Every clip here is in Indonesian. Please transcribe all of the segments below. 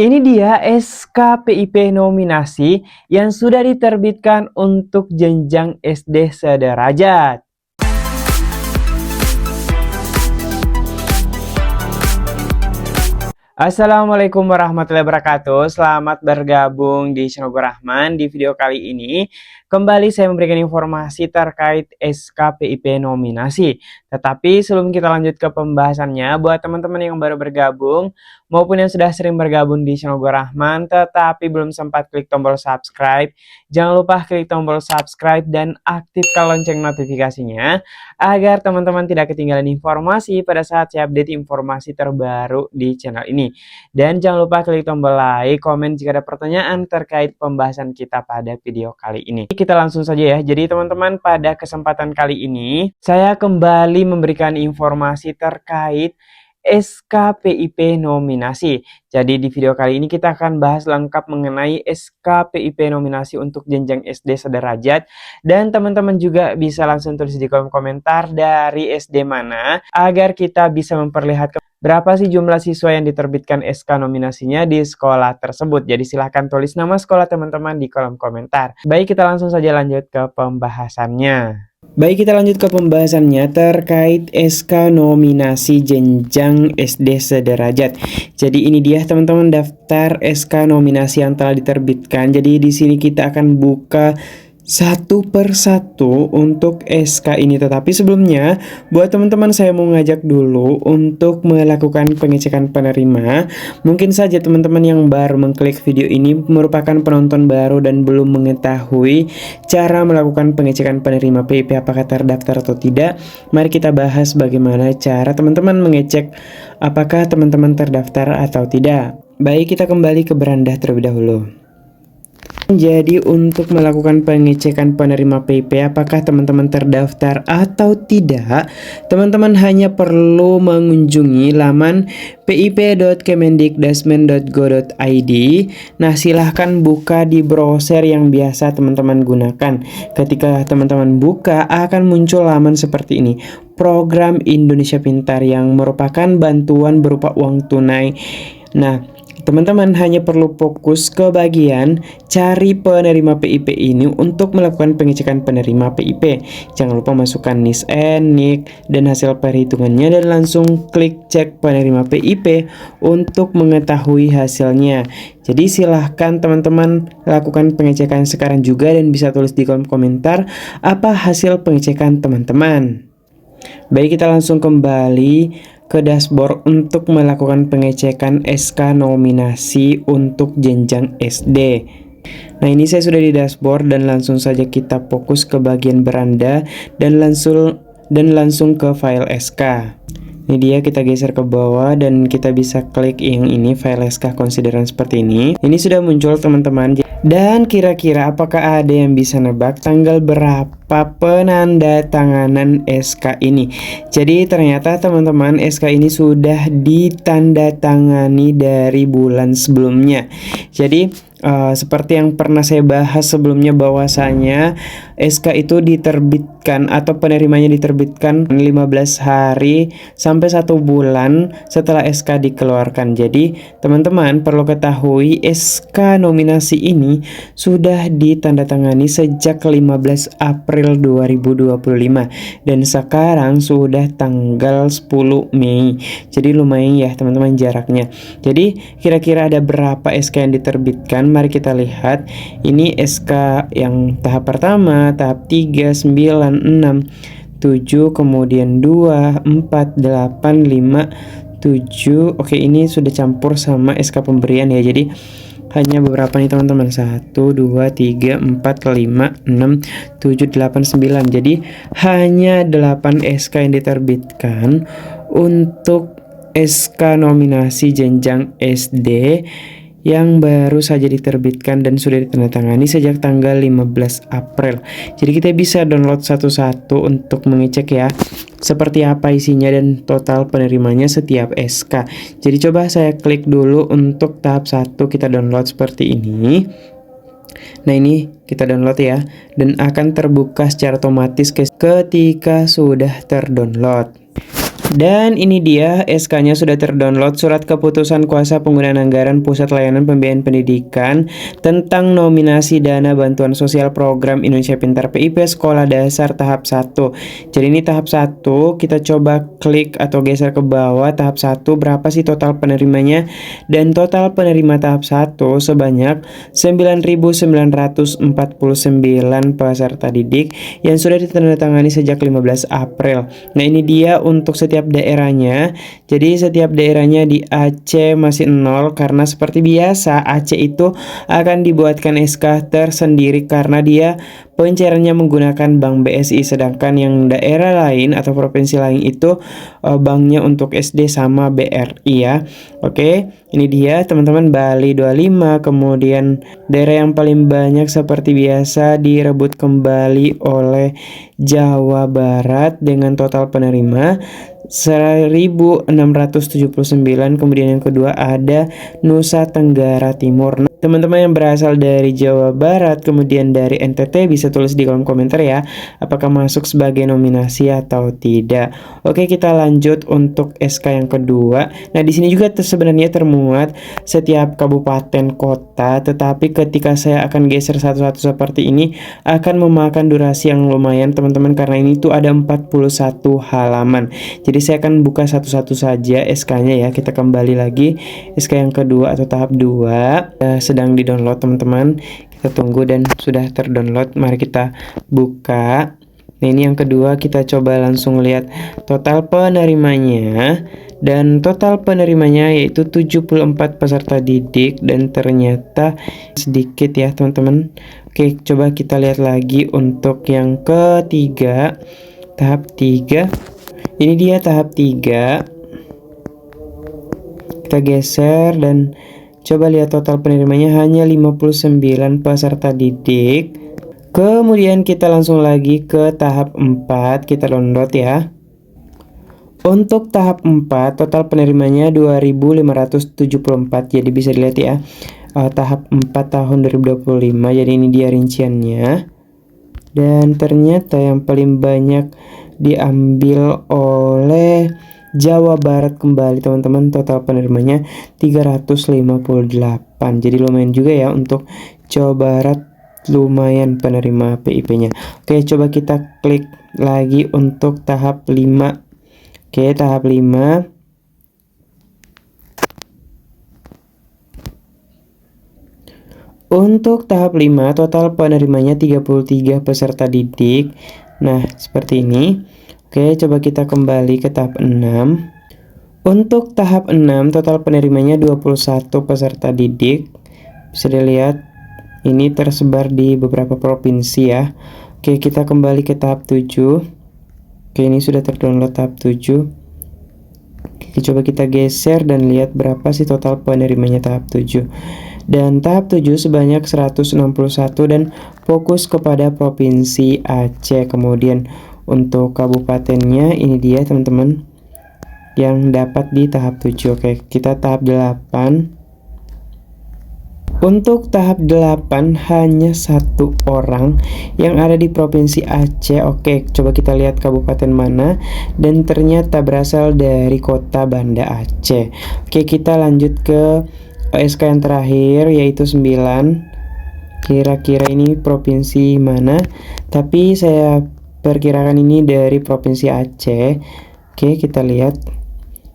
Ini dia SKPIP nominasi yang sudah diterbitkan untuk jenjang SD sederajat. Assalamualaikum warahmatullahi wabarakatuh. Selamat bergabung di channel Gue Rahman. Di video kali ini kembali saya memberikan informasi terkait SKPIP nominasi. Tetapi sebelum kita lanjut ke pembahasannya, buat teman-teman yang baru bergabung maupun yang sudah sering bergabung di channel Gue Rahman tetapi belum sempat klik tombol subscribe, jangan lupa klik tombol subscribe dan aktifkan lonceng notifikasinya agar teman-teman tidak ketinggalan informasi pada saat saya update informasi terbaru di channel ini. Dan jangan lupa klik tombol like, komen jika ada pertanyaan terkait pembahasan kita pada video kali ini. Kita langsung saja ya. Jadi teman-teman, pada kesempatan kali ini saya kembali memberikan informasi terkait SKPIP nominasi. Jadi di video kali ini kita akan bahas lengkap mengenai SKPIP nominasi untuk jenjang SD sederajat, dan teman-teman juga bisa langsung tulis di kolom komentar dari SD mana agar kita bisa memperlihatkan berapa sih jumlah siswa yang diterbitkan SK nominasinya di sekolah tersebut. Jadi silahkan tulis nama sekolah teman-teman di kolom komentar. Baik, kita langsung saja lanjut ke pembahasannya. Baik, kita lanjut ke pembahasannya terkait SK nominasi jenjang SD sederajat. Jadi ini dia teman-teman daftar SK nominasi yang telah diterbitkan. Jadi di sini kita akan buka satu persatu untuk SK ini. Tetapi sebelumnya, buat teman-teman saya mau ngajak dulu untuk melakukan pengecekan penerima. Mungkin saja teman-teman yang baru mengklik video ini merupakan penonton baru dan belum mengetahui cara melakukan pengecekan penerima PIP apakah terdaftar atau tidak. Mari kita bahas bagaimana cara teman-teman mengecek apakah teman-teman terdaftar atau tidak. Baik, kita kembali ke beranda terlebih dahulu. Jadi untuk melakukan pengecekan penerima PIP apakah teman-teman terdaftar atau tidak, teman-teman hanya perlu mengunjungi laman pip.kemendikdasmen.go.id. Nah, silahkan buka di browser yang biasa teman-teman gunakan. Ketika teman-teman buka, akan muncul laman seperti ini. Program Indonesia Pintar yang merupakan bantuan berupa uang tunai. Nah, teman-teman hanya perlu fokus ke bagian cari penerima PIP ini untuk melakukan pengecekan penerima PIP. Jangan lupa masukkan NISN, NIK, dan hasil perhitungannya dan langsung klik cek penerima PIP untuk mengetahui hasilnya. Jadi silahkan teman-teman lakukan pengecekan sekarang juga dan bisa tulis di kolom komentar apa hasil pengecekan teman-teman. Baik, kita langsung kembali ke dashboard untuk melakukan pengecekan SK nominasi untuk jenjang SD. Nah, ini saya sudah di dashboard dan langsung saja kita fokus ke bagian beranda dan langsung ke file SK. Ini dia, kita geser ke bawah dan kita bisa klik yang ini, file SK konsideran seperti ini. Ini sudah muncul teman-teman. Dan kira-kira apakah ada yang bisa nebak tanggal berapa penandatanganan SK ini? Jadi ternyata teman-teman SK ini sudah ditandatangani dari bulan sebelumnya. Jadi seperti yang pernah saya bahas sebelumnya bahwasanya SK itu diterbitkan atau penerimanya diterbitkan 15 hari sampai 1 bulan setelah SK dikeluarkan. Jadi teman-teman perlu ketahui SK nominasi ini sudah ditandatangani sejak 15 April 2025 dan sekarang sudah tanggal 10 Mei. Jadi lumayan ya teman-teman jaraknya. Jadi kira-kira ada berapa SK yang diterbitkan? Mari kita lihat. Ini SK yang tahap pertama, tahap 3, 9, 6, 7, kemudian 2, 4, 8, 5, 7. Oke, ini sudah campur sama SK pemberian ya. Jadi hanya beberapa nih teman-teman. 1, 2, 3, 4, 5, 6, 7, 8, 9. Jadi hanya 8 SK yang diterbitkan untuk SK nominasi jenjang SD yang baru saja diterbitkan dan sudah ditandatangani sejak tanggal 15 April. Jadi kita bisa download satu-satu untuk mengecek ya seperti apa isinya dan total penerimanya setiap SK. Jadi coba saya klik dulu untuk tahap 1, kita download seperti ini. Nah, ini kita download ya, dan akan terbuka secara otomatis ketika sudah terdownload. Dan ini dia SK-nya sudah terdownload, Surat Keputusan Kuasa Penggunaan Anggaran Pusat Layanan Pembiayaan Pendidikan tentang nominasi dana bantuan sosial program Indonesia Pintar PIP Sekolah Dasar tahap 1. Jadi ini tahap 1, kita coba klik atau geser ke bawah tahap 1, berapa sih total penerimanya? Dan total penerima tahap 1 sebanyak 9.949 peserta didik yang sudah ditandatangani sejak 15 April. Nah, ini dia untuk setiap daerahnya. Jadi setiap daerahnya di Aceh masih 0 karena seperti biasa Aceh itu akan dibuatkan SK tersendiri karena dia pencairannya menggunakan Bank BSI, sedangkan yang daerah lain atau provinsi lain itu banknya untuk SD sama BRI ya. Oke, ini dia teman-teman Bali 25, kemudian daerah yang paling banyak seperti biasa direbut kembali oleh Jawa Barat dengan total penerima 1.679. Kemudian yang kedua ada Nusa Tenggara Timur. Teman-teman yang berasal dari Jawa Barat kemudian dari NTT bisa tulis di kolom komentar ya, apakah masuk sebagai nominasi atau tidak. Oke, kita lanjut untuk SK yang kedua. Nah, di sini juga sebenarnya termuat setiap kabupaten kota, tetapi ketika saya akan geser satu-satu seperti ini akan memakan durasi yang lumayan teman-teman, karena ini tuh ada 41 halaman. Jadi saya akan buka satu-satu saja SK-nya ya. Kita kembali lagi SK yang kedua atau tahap 2 sedang di-download teman-teman. Kita tunggu dan sudah terdownload. Mari kita buka. Nah, ini yang kedua, kita coba langsung lihat total penerimanya. Dan total penerimanya yaitu 74 peserta didik dan ternyata sedikit ya teman-teman. Oke, coba kita lihat lagi untuk yang ketiga, tahap 3. Ini dia tahap 3. Kita geser dan coba lihat total penerimanya hanya 59 peserta didik. Kemudian kita langsung lagi ke tahap 4, kita download ya. Untuk tahap 4 total penerimanya 2.574. Jadi bisa dilihat ya, tahap 4 tahun 2025. Jadi ini dia rinciannya. Dan ternyata yang paling banyak diambil oleh Jawa Barat kembali teman-teman, total penerimanya 358. Jadi lumayan juga ya untuk Jawa Barat, lumayan penerima PIP-nya. Oke, coba kita klik lagi untuk tahap 5. Oke, tahap 5. Untuk tahap 5 total penerimanya 33 peserta didik. Nah, seperti ini. Oke, coba kita kembali ke tahap 6. Untuk tahap 6 total penerimanya 21 peserta didik. Bisa dilihat ini tersebar di beberapa provinsi ya. Oke, kita kembali ke tahap 7. Oke, ini sudah terdownload tahap 7. Oke, coba kita geser dan lihat berapa sih total penerimanya tahap 7. Dan tahap 7 sebanyak 161 dan fokus kepada provinsi Aceh. Kemudian untuk kabupatennya ini dia teman-teman yang dapat di tahap 7. Oke, kita tahap 8. Untuk tahap 8 hanya 1 orang yang ada di provinsi Aceh. Oke, coba kita lihat kabupaten mana, dan ternyata berasal dari kota Banda Aceh. Oke, kita lanjut ke SK yang terakhir yaitu 9. Kira-kira ini provinsi mana? Tapi saya perkirakan ini dari provinsi Aceh. Oke, kita lihat.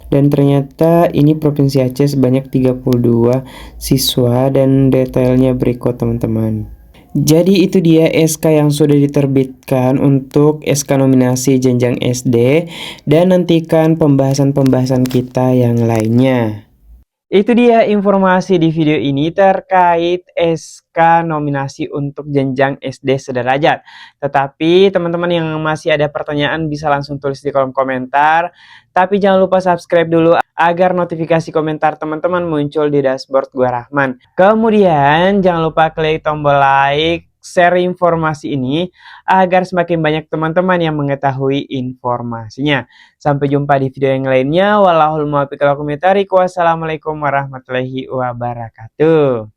Dan ternyata ini provinsi Aceh sebanyak 32 siswa dan detailnya berikut teman-teman. Jadi itu dia SK yang sudah diterbitkan untuk SK nominasi jenjang SD, dan nantikan pembahasan-pembahasan kita yang lainnya. Itu dia informasi di video ini terkait SK nominasi untuk jenjang SD sederajat. Tetapi teman-teman yang masih ada pertanyaan bisa langsung tulis di kolom komentar. Tapi jangan lupa subscribe dulu agar notifikasi komentar teman-teman muncul di dashboard gua Rahman. Kemudian jangan lupa klik tombol like, share informasi ini agar semakin banyak teman-teman yang mengetahui informasinya. Sampai jumpa di video yang lainnya. Wallahul muwaffiq ila aqwamit thoriq. Wassalamualaikum warahmatullahi wabarakatuh.